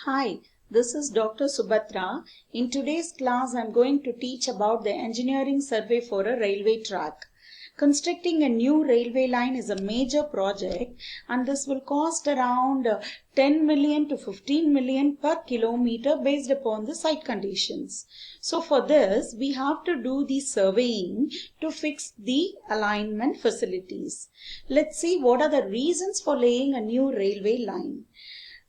Hi, this is Dr. Subhatra. In today's class, I'm going to teach about the engineering survey for a railway track. Constructing a new railway line is a major project and this will cost around 10 million to 15 million per kilometer based upon the site conditions. So for this, we have to do the surveying to fix the alignment facilities. Let's see what are the reasons for laying a new railway line.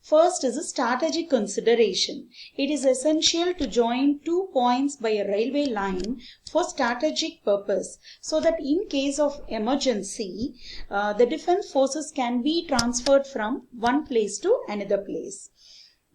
First is a strategic consideration. It is essential to join two points by a railway line for strategic purpose so that in case of emergency, the defense forces can be transferred from one place to another place.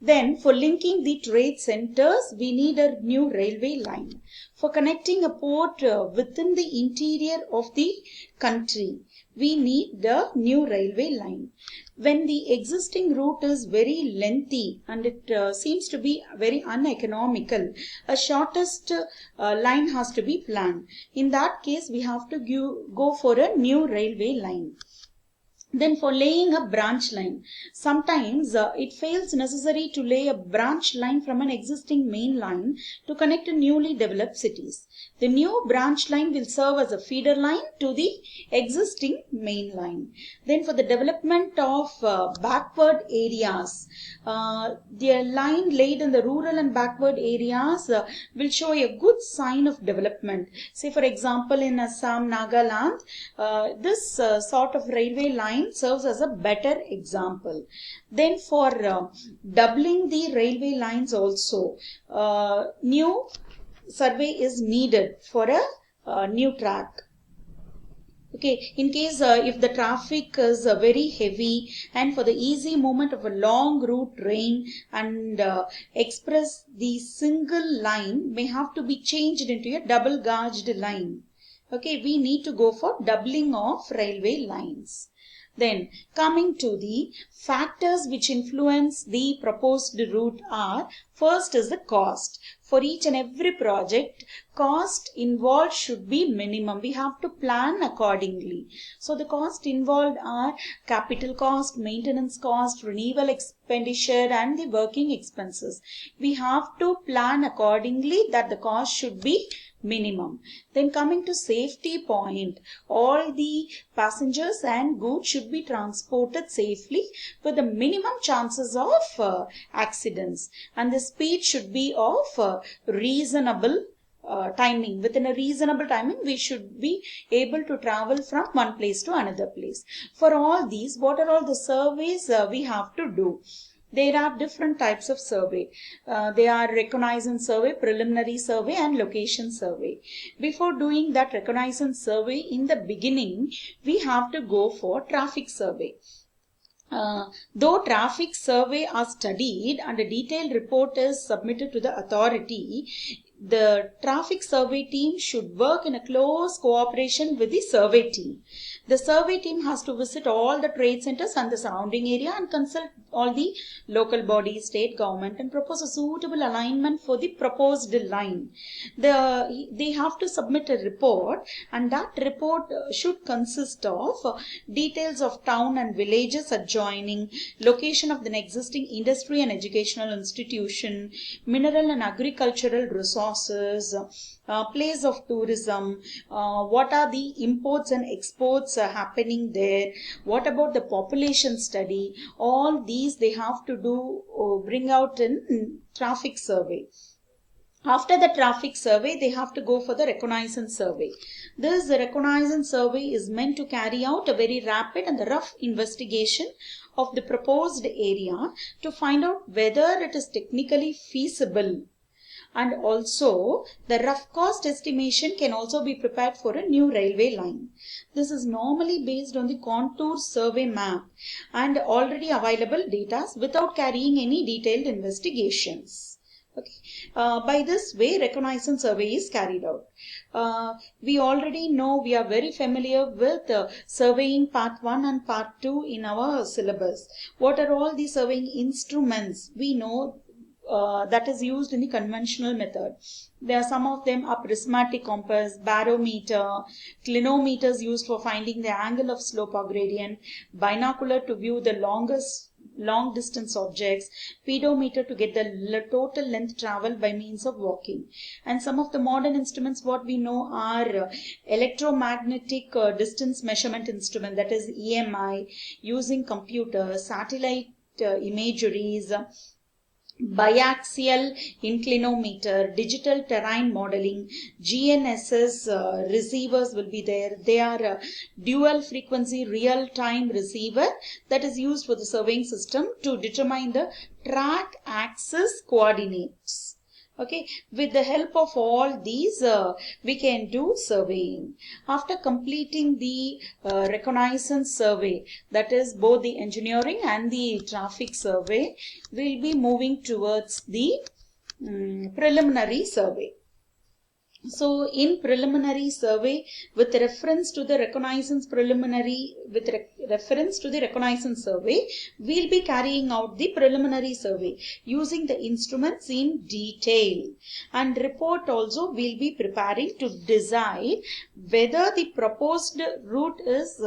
Then for linking the trade centers, we need a new railway line. For connecting a port within the interior of the country, we need the new railway line. When the existing route is very lengthy and it seems to be very uneconomical, a shortest line has to be planned. In that case, we have to go for a new railway line. Then for laying a branch line, sometimes it feels necessary to lay a branch line from an existing main line to connect newly developed cities. The new branch line will serve as a feeder line to the existing main line. Then for the development of backward areas, the line laid in the rural and backward areas will show a good sign of development. Say for example in Assam, Nagaland, this sort of railway line serves as a better example. Then for doubling the railway lines also, new survey is needed for a new track. Okay, in case if the traffic is very heavy and for the easy movement of a long route train and express, the single line may have to be changed into a double gauged line. Okay, we need to go for doubling of railway lines. Then coming to the factors which influence the proposed route are, first is the cost. For each and every project, cost involved should be minimum. We have to plan accordingly. So the cost involved are capital cost, maintenance cost, renewal expenditure and the working expenses. We have to plan accordingly that the cost should be minimum. Then coming to safety point, all the passengers and goods should be transported safely with the minimum chances of accidents, and the speed should be of reasonable timing. Within a reasonable timing, we should be able to travel from one place to another place. For all these, what are all the surveys we have to do? There are different types of survey. They are reconnaissance survey, preliminary survey and location survey. Before doing that reconnaissance survey, in the beginning, we have to go for traffic survey. Though traffic survey are studied and a detailed report is submitted to the authority, the traffic survey team should work in a close cooperation with the survey team. The survey team has to visit all the trade centers and the surrounding area and consult all the local bodies, state government and propose a suitable alignment for the proposed line. They have to submit a report, and that report should consist of details of town and villages adjoining, location of the existing industry and educational institution, mineral and agricultural resources, place of tourism, what are the imports and exports happening there, what about the population study. All these they have to do, bring out in traffic survey. After the traffic survey, they have to go for the reconnaissance survey. This reconnaissance survey is meant to carry out a very rapid and rough investigation of the proposed area to find out whether it is technically feasible. And also, the rough cost estimation can also be prepared for a new railway line. This is normally based on the contour survey map and already available data without carrying any detailed investigations. Okay. By this way, reconnaissance survey is carried out. We already know, we are very familiar with surveying part 1 and part 2 in our syllabus. What are all the surveying instruments? We know that is used in the conventional method. There are some of them are prismatic compass, barometer, clinometers used for finding the angle of slope or gradient, binocular to view the longest long distance objects, pedometer to get the total length traveled by means of walking. And some of the modern instruments what we know are electromagnetic distance measurement instrument, that is EMI, using computers, satellite imageries, biaxial inclinometer, digital terrain modeling, GNSS receivers will be there. They are dual frequency real time receiver that is used for the surveying system to determine the track axis coordinates. Okay, with the help of all these we can do surveying. After completing the reconnaissance survey, that is both the engineering and the traffic survey, we'll be moving towards the preliminary survey. So in preliminary survey, with reference to the reconnaissance survey, we'll be carrying out the preliminary survey using the instruments in detail, and report also we'll be preparing to decide whether the proposed route is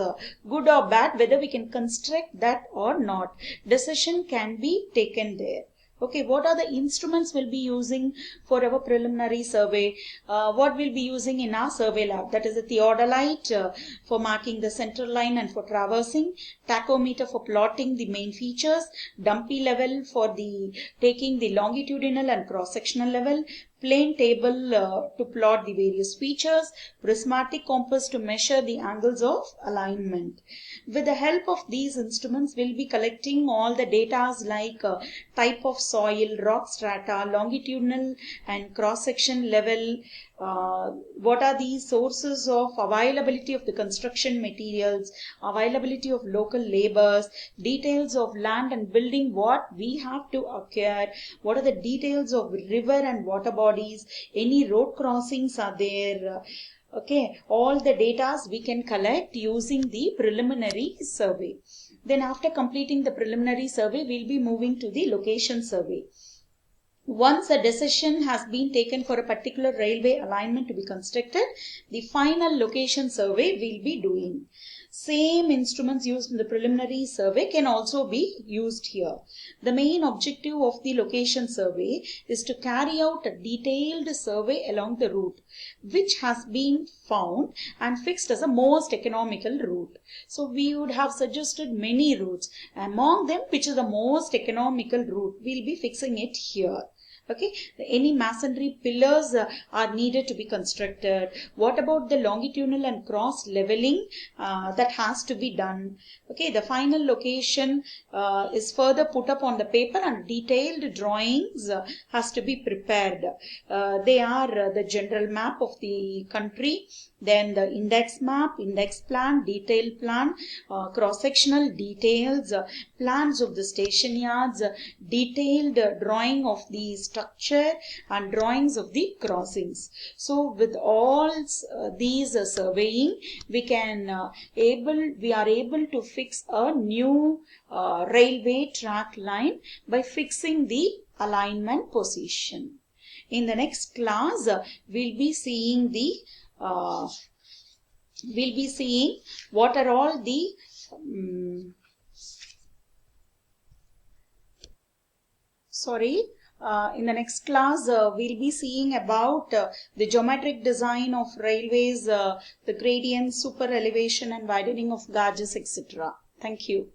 good or bad, whether we can construct that or not. Decision can be taken there. Okay, what are the instruments we'll be using for our preliminary survey? What we'll be using in our survey lab, that is a theodolite for marking the center line and for traversing, tachometer for plotting the main features, dumpy level for the taking the longitudinal and cross-sectional level, plane table to plot the various features, prismatic compass to measure the angles of alignment. With the help of these instruments, we'll be collecting all the data like type of soil, rock strata, longitudinal and cross-section level, what are the sources of availability of the construction materials, availability of local labors, details of land and building, what we have to acquire, what are the details of river and water bodies, any road crossings are there. Okay, all the data we can collect using the preliminary survey. Then after completing the preliminary survey, we'll be moving to the location survey. Once a decision has been taken for a particular railway alignment to be constructed, the final location survey we'll be doing. Same instruments used in the preliminary survey can also be used here. The main objective of the location survey is to carry out a detailed survey along the route which has been found and fixed as a most economical route. So we would have suggested many routes. Among them, which is the most economical route, we'll be fixing it here. Okay, any masonry pillars are needed to be constructed. What about the longitudinal and cross leveling that has to be done? Okay, the final location is further put up on the paper and detailed drawings has to be prepared. They are the general map of the country, then the index map, index plan, detail plan, cross-sectional details, plans of the station yards, detailed drawing of the structure and drawings of the crossings. So with all these surveying, we are able to fix a new railway track line by fixing the alignment position. In the next class, we'll be seeing what are all the in the next class, we'll be seeing about the geometric design of railways, the gradients, super elevation and widening of gauges, etc. Thank you.